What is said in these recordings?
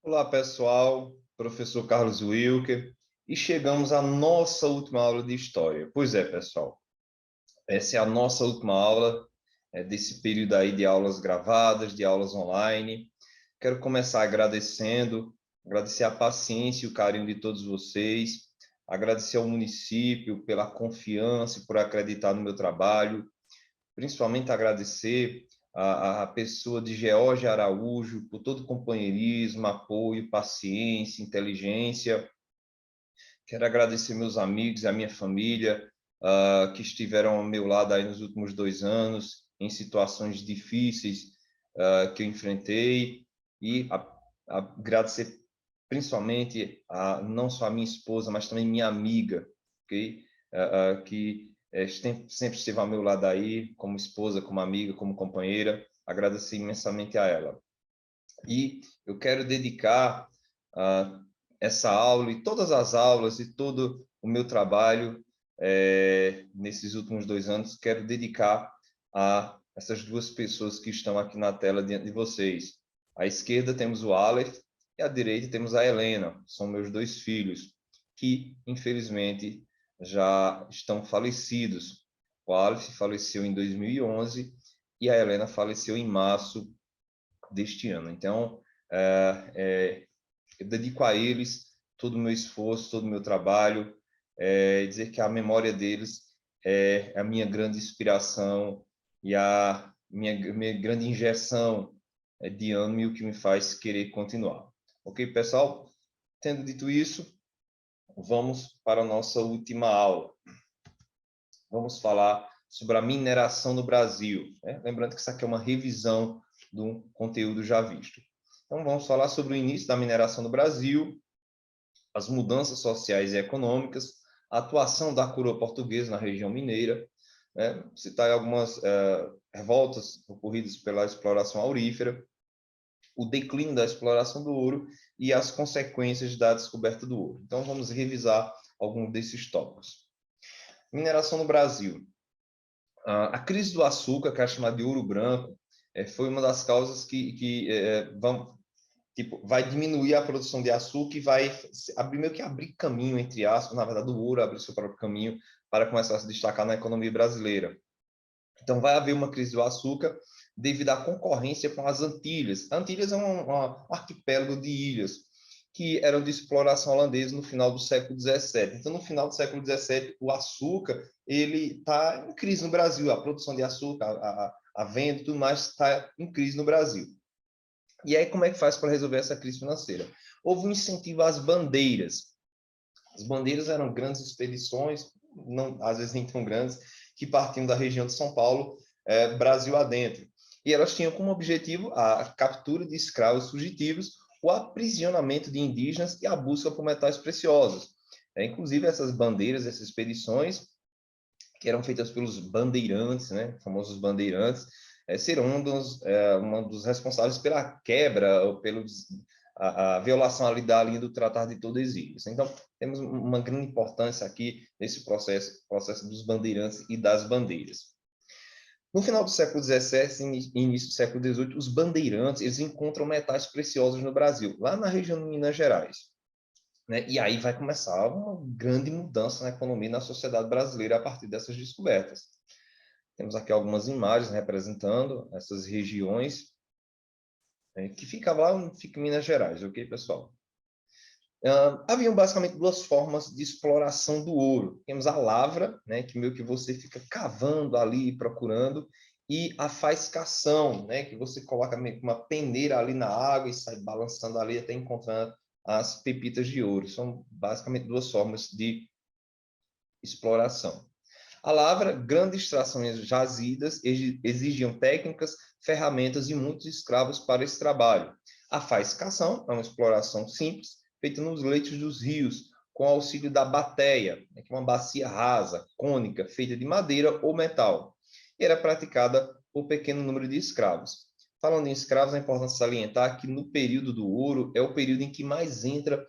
Olá, pessoal. Professor Carlos Wilker. E chegamos à nossa última aula de história. Pois é, pessoal. Essa é a nossa última aula desse período aí de aulas gravadas, de aulas online. Quero começar agradecer a paciência e o carinho de todos vocês, agradecer ao município pela confiança e por acreditar no meu trabalho, principalmente agradecer a pessoa de George Araújo por todo o companheirismo, apoio, paciência, inteligência. Quero agradecer meus amigos e a minha família que estiveram ao meu lado aí nos últimos 2 anos, em situações difíceis que eu enfrentei, e agradecer principalmente não só a minha esposa, mas também minha amiga, ok? Que sempre esteve ao meu lado aí, como esposa, como amiga, como companheira. Agradecer imensamente a ela. E eu quero dedicar essa aula e todas as aulas e todo o meu trabalho nesses últimos 2 anos, quero dedicar a essas duas pessoas que estão aqui na tela diante de vocês. À esquerda temos o Aleph e à direita temos a Helena. São meus dois filhos, que infelizmente já estão falecidos. O Aleph faleceu em 2011 e a Helena faleceu em março deste ano. Então, eu dedico a eles todo o meu esforço, todo o meu trabalho, dizer que a memória deles é a minha grande inspiração e a minha grande injeção de ânimo e o que me faz querer continuar. Ok, pessoal? Tendo dito isso, vamos para a nossa última aula. Vamos falar sobre a mineração no Brasil. Lembrando que isso aqui é uma revisão do conteúdo já visto. Então, vamos falar sobre o início da mineração no Brasil, as mudanças sociais e econômicas, a atuação da coroa portuguesa na região mineira, citar algumas revoltas ocorridas pela exploração aurífera, o declínio da exploração do ouro e as consequências da descoberta do ouro. Então, vamos revisar alguns desses tópicos. Mineração no Brasil. A crise do açúcar, que é chamada de ouro branco, foi uma das causas que vai diminuir a produção de açúcar e vai meio que abrir caminho, entre aspas, na verdade, o ouro abrir seu próprio caminho para começar a se destacar na economia brasileira. Então, vai haver uma crise do açúcar devido à concorrência com as Antilhas. Antilhas é um arquipélago de ilhas que eram de exploração holandesa no final do século XVII. Então, no final do século XVII, o açúcar ele está em crise no Brasil. A produção de açúcar, a venda e tudo mais está em crise no Brasil. E aí, como é que faz para resolver essa crise financeira? Houve um incentivo às bandeiras. As bandeiras eram grandes expedições, não, às vezes nem tão grandes, que partiam da região de São Paulo, Brasil adentro. E elas tinham como objetivo a captura de escravos fugitivos, o aprisionamento de indígenas e a busca por metais preciosos. Inclusive, essas bandeiras, essas expedições, que eram feitas pelos bandeirantes, famosos bandeirantes, serão um dos responsáveis pela quebra ou a violação ali da linha do Tratado de Tordesilhas. Então, temos uma grande importância aqui nesse processo dos bandeirantes e das bandeiras. No final do século XVII e início do século XVIII, os bandeirantes eles encontram metais preciosos no Brasil, lá na região de Minas Gerais. E aí vai começar uma grande mudança na economia e na sociedade brasileira a partir dessas descobertas. Temos aqui algumas imagens representando essas regiões que ficavam lá em Minas Gerais, ok, pessoal? Haviam basicamente duas formas de exploração do ouro. Temos a lavra, que meio que você fica cavando ali, procurando, e a faiscação, que você coloca meio que uma peneira ali na água e sai balançando ali até encontrando as pepitas de ouro. São basicamente duas formas de exploração. A lavra, grandes extrações jazidas, exigiam técnicas, ferramentas e muitos escravos para esse trabalho. A faiscação é uma exploração simples, feita nos leitos dos rios, com auxílio da bateia, que é uma bacia rasa, cônica, feita de madeira ou metal. E era praticada por pequeno número de escravos. Falando em escravos, é importante salientar que no período do ouro é o período em que mais entra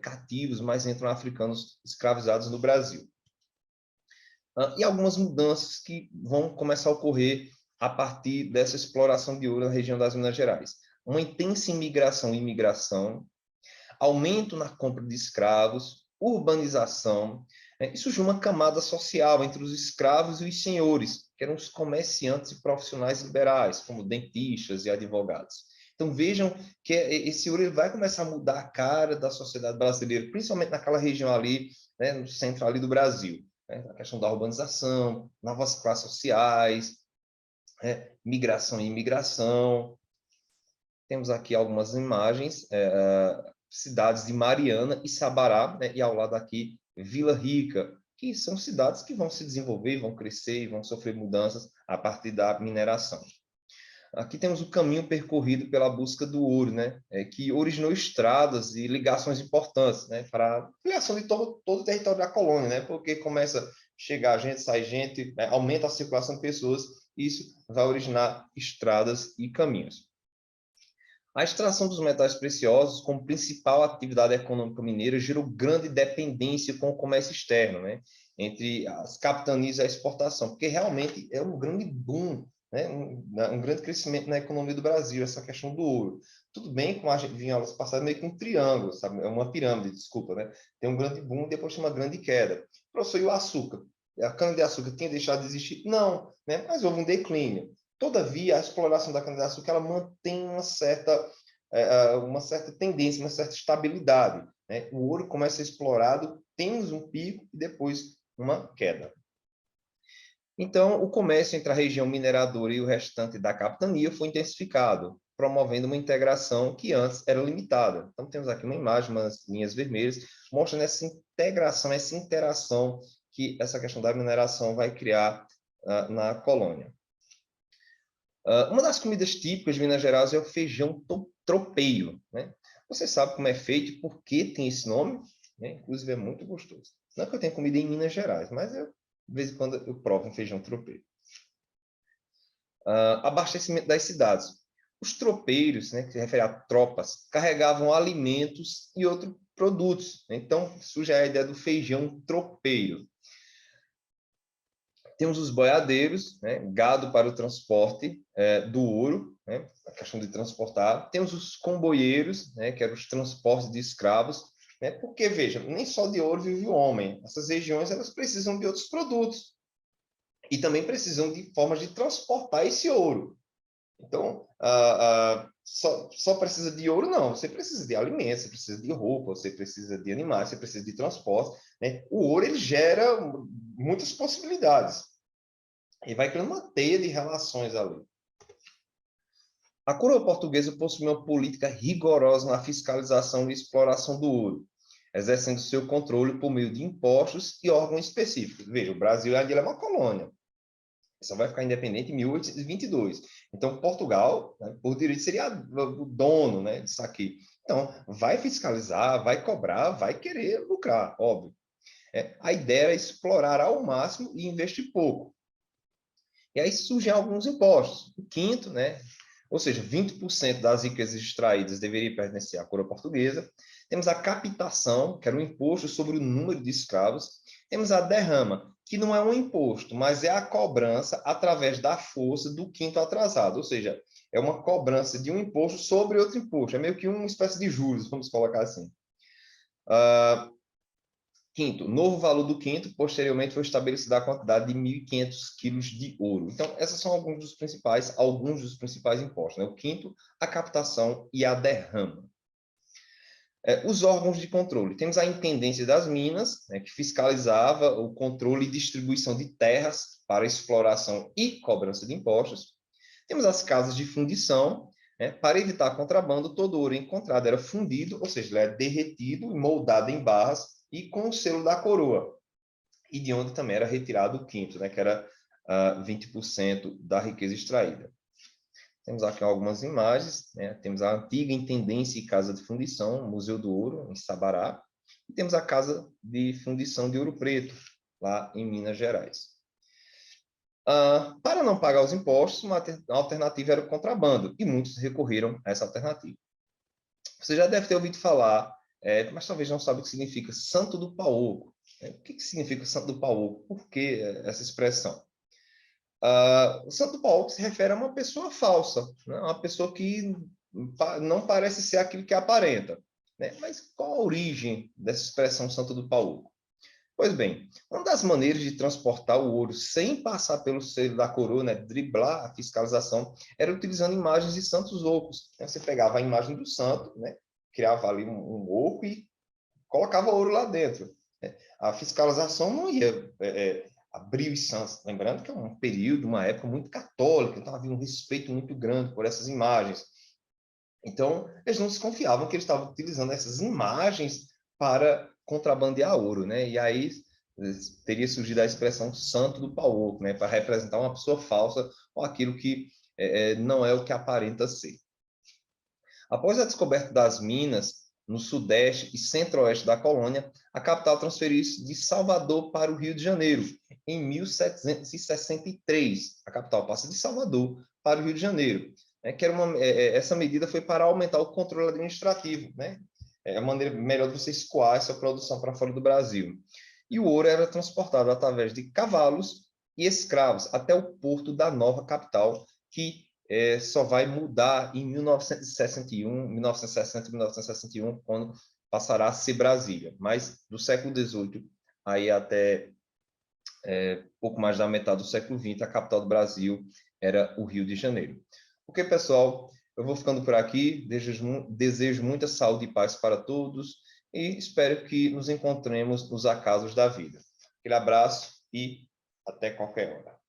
cativos, mais entram africanos escravizados no Brasil. E algumas mudanças que vão começar a ocorrer a partir dessa exploração de ouro na região das Minas Gerais. Uma intensa imigração e imigração, aumento na compra de escravos, urbanização, né? E surgiu uma camada social entre os escravos e os senhores, que eram os comerciantes e profissionais liberais, como dentistas e advogados. Então, vejam que esse ouro ele vai começar a mudar a cara da sociedade brasileira, principalmente naquela região ali, né, no centro ali do Brasil. Né? A questão da urbanização, novas classes sociais, né, migração e imigração. Temos aqui algumas imagens, cidades de Mariana e Sabará, né, e ao lado aqui, Vila Rica, que são cidades que vão se desenvolver, vão crescer e vão sofrer mudanças a partir da mineração. Aqui temos o caminho percorrido pela busca do ouro, né? Que originou estradas e ligações importantes, né? Para a criação de todo o território da colônia, né? Porque começa a chegar gente, sai gente, né? Aumenta a circulação de pessoas, e isso vai originar estradas e caminhos. A extração dos metais preciosos, como principal atividade econômica mineira, gerou grande dependência com o comércio externo, né? Entre as capitanias e a exportação, porque realmente é um grande boom, né? Um grande crescimento na economia do Brasil, essa questão do ouro. Tudo bem, como a gente vinha aulas passadas, meio que um triângulo, sabe? É uma pirâmide, desculpa, né? Tem um grande boom e depois tem uma grande queda. Professor, e o açúcar? A cana-de-açúcar tinha deixado de existir? Não, né? Mas houve um declínio. Todavia, a exploração da cana-de-açúcar ela mantém uma certa tendência, uma certa estabilidade. Né? O ouro começa a ser explorado, temos um pico e depois uma queda. Então, o comércio entre a região mineradora e o restante da capitania foi intensificado, promovendo uma integração que antes era limitada. Então, temos aqui uma imagem, umas linhas vermelhas, mostrando essa integração, essa interação que essa questão da mineração vai criar na colônia. Uma das comidas típicas de Minas Gerais é o feijão tropeiro, né? Você sabe como é feito e por que tem esse nome? Né? Inclusive, é muito gostoso. Não é que eu tenha comida em Minas Gerais, mas de vez em quando eu provo um feijão tropeiro. Abastecimento das cidades. Os tropeiros, né, que se refere a tropas, carregavam alimentos e outros produtos. Então, surge a ideia do feijão tropeiro. Temos os boiadeiros, né, gado para o transporte do ouro, né, a questão de transportar. Temos os comboieiros, né, que eram os transportes de escravos, né, porque, veja, nem só de ouro vive o homem. Essas regiões elas precisam de outros produtos e também precisam de formas de transportar esse ouro. Então, só precisa de ouro, não. Você precisa de alimentos, você precisa de roupa, você precisa de animais, você precisa de transporte. Né? O ouro ele gera muitas possibilidades. E vai criando uma teia de relações ali. A coroa portuguesa possui uma política rigorosa na fiscalização e exploração do ouro, exercendo seu controle por meio de impostos e órgãos específicos. Veja, o Brasil ainda é uma colônia. Só vai ficar independente em 1822. Então, Portugal, né, por direito, seria o dono, né, disso aqui. Então, vai fiscalizar, vai cobrar, vai querer lucrar, óbvio. A ideia era explorar ao máximo e investir pouco. E aí surgem alguns impostos. O quinto, né? Ou seja, 20% das riquezas extraídas deveria pertencer à coroa portuguesa. Temos a captação, que era um imposto sobre o número de escravos. Temos a derrama, que não é um imposto, mas é a cobrança através da força do quinto atrasado. Ou seja, é uma cobrança de um imposto sobre outro imposto. É meio que uma espécie de juros, vamos colocar assim. Quinto, novo valor do quinto, posteriormente foi estabelecida a quantidade de 1.500 quilos de ouro. Então, esses são alguns dos principais impostos. Né? O quinto, a captação e a derrama. Os órgãos de controle. Temos a Intendência das Minas, né, que fiscalizava o controle e distribuição de terras para exploração e cobrança de impostos. Temos as casas de fundição, né, para evitar contrabando, todo ouro encontrado era fundido, ou seja, ele é derretido e moldado em barras, e com o selo da coroa, e de onde também era retirado o quinto, né, que era 20% da riqueza extraída. Temos aqui algumas imagens, né? Temos a antiga Intendência e Casa de Fundição, Museu do Ouro, em Sabará, e temos a Casa de Fundição de Ouro Preto, lá em Minas Gerais. Para não pagar os impostos, uma alternativa era o contrabando, e muitos recorreram a essa alternativa. Você já deve ter ouvido falar, mas talvez não saiba o que significa Santo do Paoco. O que significa Santo do Paoco? Por que essa expressão? O Santo do Paoco se refere a uma pessoa falsa, né? Uma pessoa que não parece ser aquilo que aparenta. né? Mas qual a origem dessa expressão Santo do Pau-Oco? Pois bem, uma das maneiras de transportar o ouro sem passar pelo selo da coroa, né, driblar a fiscalização, era utilizando imagens de santos ocos. Você pegava a imagem do santo, né, criava ali um oco e colocava ouro lá dentro. A fiscalização não ia abrir os santos. Lembrando que é um período, uma época muito católica, então havia um respeito muito grande por essas imagens. Então, eles não desconfiavam que eles estavam utilizando essas imagens para contrabandear ouro, né? E aí teria surgido a expressão santo do pau-oco, né? Para representar uma pessoa falsa ou aquilo que não é o que aparenta ser. Após a descoberta das minas no sudeste e centro-oeste da colônia, a capital transferiu-se de Salvador para o Rio de Janeiro, em 1763. A capital passa de Salvador para o Rio de Janeiro. Essa medida foi para aumentar o controle administrativo, né? É a maneira melhor de você escoar essa produção para fora do Brasil. E o ouro era transportado através de cavalos e escravos até o porto da nova capital, que só vai mudar em 1961, 1960 e 1961, quando passará a ser Brasília. Mas do século XVIII aí até pouco mais da metade do século XX, a capital do Brasil era o Rio de Janeiro. Ok, pessoal, eu vou ficando por aqui. Desejo muita saúde e paz para todos e espero que nos encontremos nos acasos da vida. Aquele abraço e até qualquer hora.